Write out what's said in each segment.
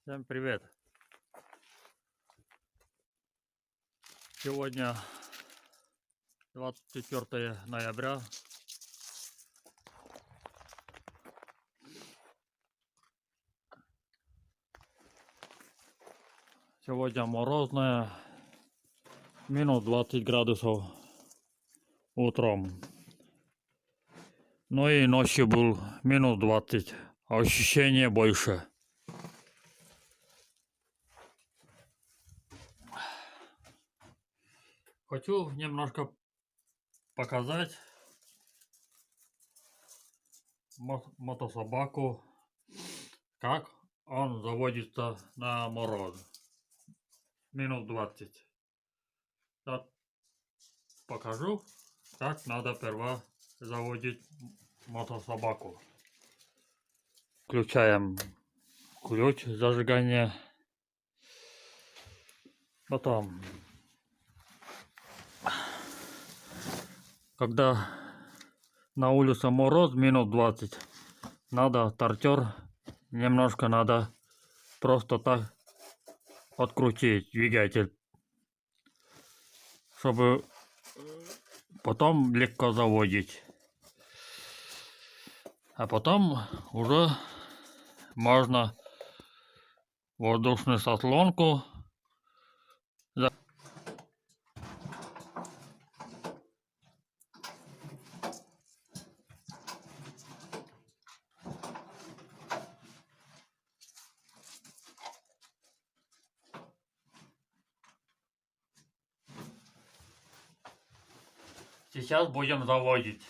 Всем привет! Сегодня 24 ноября. Сегодня морозная, минус 20 градусов утром. Ну и ночью был минус 20, а ощущение больше. Хочу немножко показать мотособаку, как он заводится на мороз. Минус 20. Так, покажу, как надо сперва заводить мотособаку. Включаем ключ зажигания. Потом, когда на улице мороз минус 20, надо стартер немножко надо просто так открутить двигатель, чтобы потом легко заводить. А потом уже можно воздушную заслонку. Сейчас будем заводить.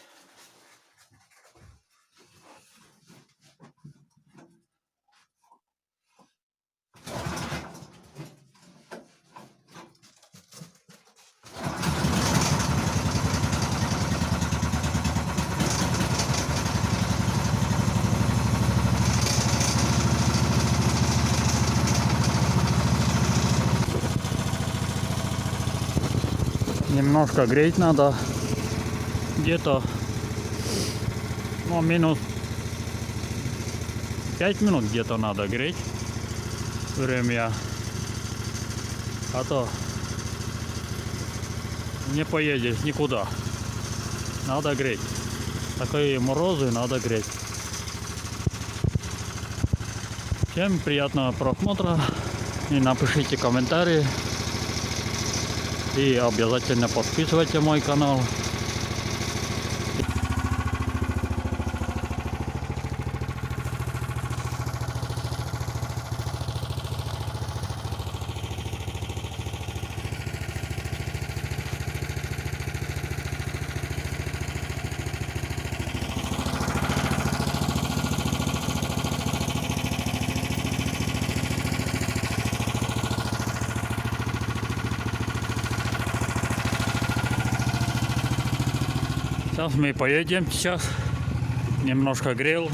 Немножко греть надо, где-то минус 5 минут где-то надо греть время, а то не поедешь никуда. Надо греть, такие морозы надо греть. Всем приятного просмотра и напишите комментарии. И обязательно подписывайтесь на мой канал. Сейчас мы поедем, сейчас немножко грел.